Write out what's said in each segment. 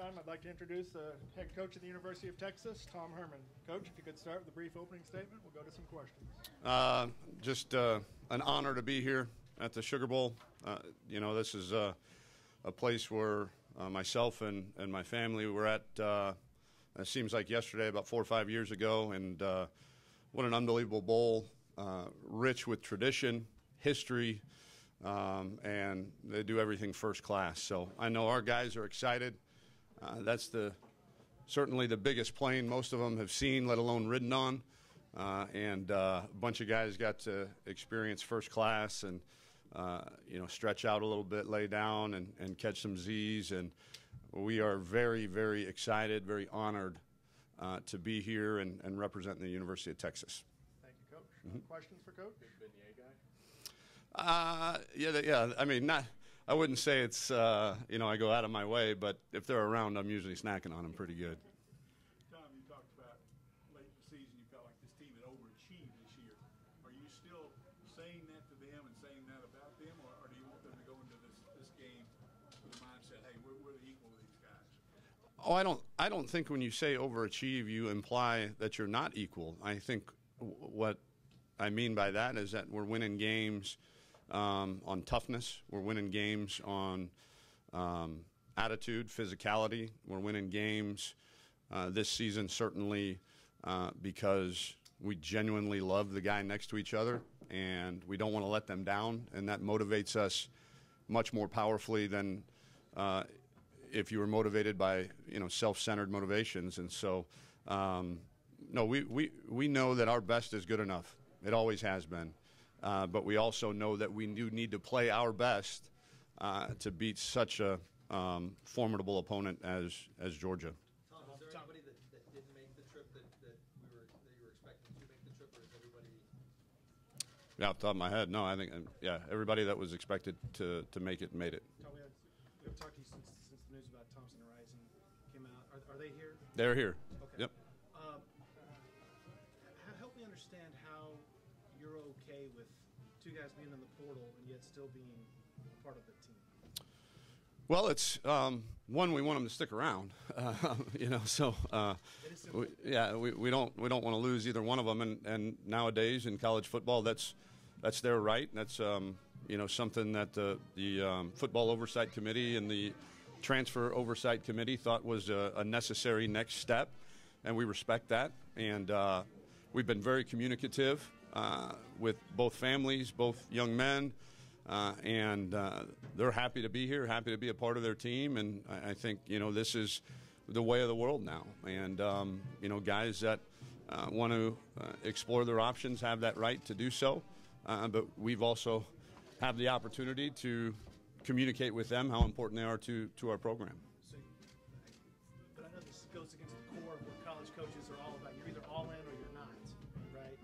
time, I'd like to introduce the head coach of the University of Texas, Tom Herman. Coach, if you could start with a brief opening statement, we'll go to some questions. Just an honor to be here at the Sugar Bowl. This is a place where myself and my family were at, it seems like yesterday, about 4 or 5 years ago, and what an unbelievable bowl, rich with tradition, history, and they do everything first class. So I know our guys are excited. That's certainly the biggest plane most of them have seen, let alone ridden on. And a bunch of guys got to experience first class and, stretch out a little bit, lay down, and catch some Z's. And we are very, very excited, very honored to be here and represent the University of Texas. Thank you, Coach. Mm-hmm. Questions for Coach? Big beignet guy? Yeah. I mean, I wouldn't say it's, I go out of my way, but if they're around, I'm usually snacking on them pretty good. Tom, you talked about late in the season, you felt like this team had overachieved this year. Are you still saying that to them and saying that about them, or do you want them to go into this game with the mindset, hey, we're the equal of these guys? Oh, I don't think when you say overachieve, you imply that you're not equal. I think what I mean by that is that we're winning games on toughness. We're winning games on attitude, physicality. We're winning games this season certainly because we genuinely love the guy next to each other, and we don't want to let them down, and that motivates us much more powerfully than if you were motivated by self-centered motivations. And so, no, we know that our best is good enough. It always has been. But we also know that we do need to play our best to beat such a formidable opponent as Georgia. Tom, is there anybody that didn't make the trip that you were expecting to make the trip, or is everybody? Yeah, off the top of my head, no. I think everybody that was expected to make it made it. Tom, we have talked to you since the news about Thompson and Rising came out. Are they here? They're here. Okay. Yep. Help me understand how you're okay with two guys being in the portal and yet still being part of the team. Well, it's one, we want them to stick around, So we don't want to lose either one of them. And nowadays in college football, that's their right. That's something that the Football Oversight Committee and the Transfer Oversight Committee thought was a necessary next step, and we respect that. And we've been very communicative with both families, both young men, and they're happy to be here, happy to be a part of their team. And I think, this is the way of the world now. And, guys that want to explore their options have that right to do so. But we've also have the opportunity to communicate with them how important they are to our program. So, but I know this goes against the core of what college coaches are all about. You're either all in or you're not, right?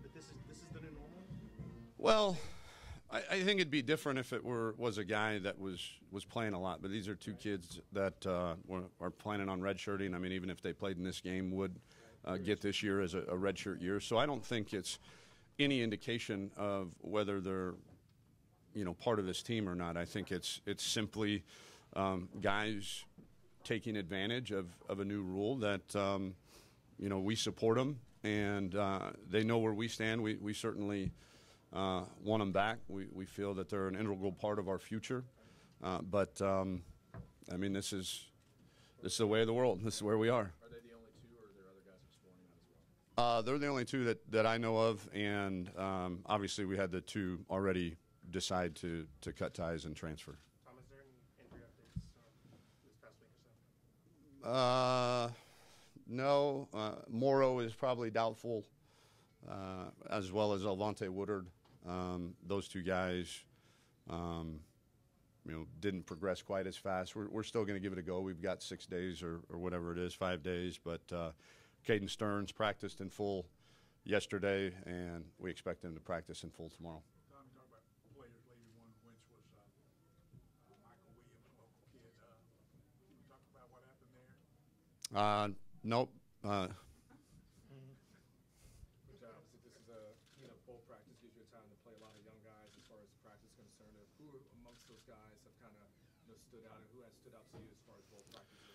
But this is the new normal? Well, I think it'd be different if it was a guy that was playing a lot. But these are two kids that are planning on redshirting. I mean, even if they played in this game, would get this year as a redshirt year. So I don't think it's any indication of whether they're part of this team or not. I think it's simply guys taking advantage of a new rule that we support them, and they know where we stand. We certainly want them back. We feel that they're an integral part of our future. But this is the way of the world. This is where we are. Are they the only two, or are there other guys exploring that as well? They're the only two that I know of, and obviously we had the two already decide to cut ties and transfer. Tom, is there any injury updates this past week or so? No. Morrow is probably doubtful, as well as Alvante Woodard. Those two guys, didn't progress quite as fast. We're still going to give it a go. We've got 6 days or whatever it is, 5 days. But Caden Stearns practiced in full yesterday, and we expect him to practice in full tomorrow. Tom, you talk about players leaving, one of which was Michael Williams, a local kid. Can you talk about what happened there? Nope. This is a bowl practice, gives you a time to play a lot of young guys as far as the practice is concerned. Who amongst those guys have kind of stood out, and who has stood out to you as far as bowl practice?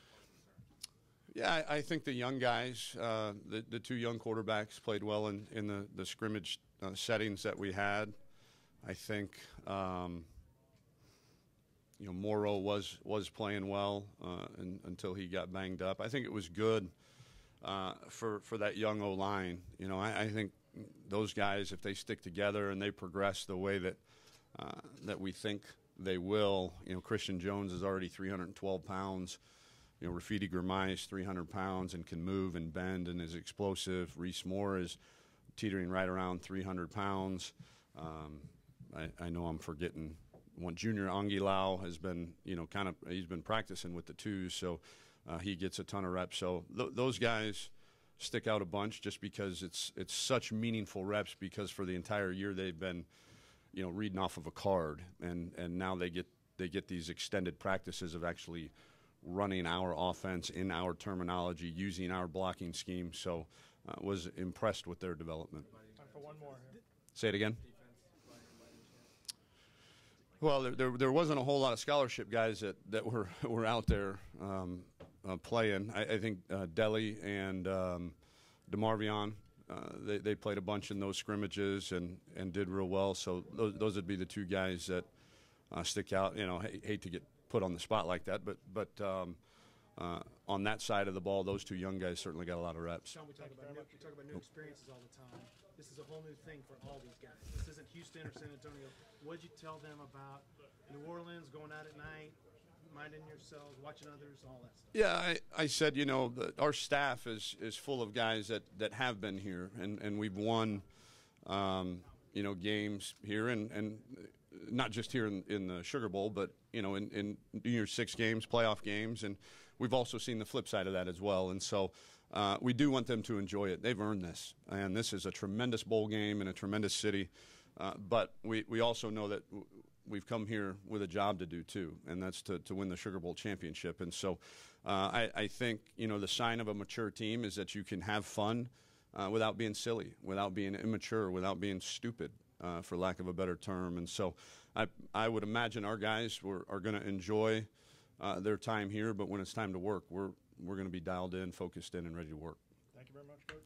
Yeah, I think the young guys, the two young quarterbacks played well in the scrimmage settings that we had. I think Morrow was playing well until he got banged up. I think it was good for that young O-line. I think those guys, if they stick together and they progress the way that we think they will, Christian Jones is already 312 pounds. Rafidi Gurmai is 300 pounds and can move and bend and is explosive. Reese Moore is teetering right around 300 pounds. I know I'm forgetting one. Junior Angilau has been, he's been practicing with the twos, so he gets a ton of reps. So those guys stick out a bunch just because it's such meaningful reps, because for the entire year they've been, reading off of a card, and now they get these extended practices of actually running our offense in our terminology, using our blocking scheme. So was impressed with their development. Time for one more here. Say it again. Well, there wasn't a whole lot of scholarship guys that were out there playing. I think Deli and DeMarvion, they played a bunch in those scrimmages and did real well. So those would be the two guys that stick out. Hate to get put on the spot like that, but on that side of the ball, those two young guys certainly got a lot of reps. Sean, we talk about new experiences all the time. This is a whole new thing for all these guys. This isn't Houston or San Antonio. What'd you tell them about New Orleans, going out at night, minding yourselves, watching others, all that stuff? Yeah, I said, our staff is full of guys that have been here, and we've won, games here, and not just here in the Sugar Bowl, but, in New Year's Six games, playoff games, and we've also seen the flip side of that as well. And so we do want them to enjoy it. They've earned this, and this is a tremendous bowl game in a tremendous city. But we also know that we've come here with a job to do too, and that's to win the Sugar Bowl championship. And so I think, the sign of a mature team is that you can have fun without being silly, without being immature, without being stupid, for lack of a better term. And so I would imagine our guys are going to enjoy their time here, but when it's time to work, we're going to be dialed in, focused in, and ready to work. Thank you very much, Coach.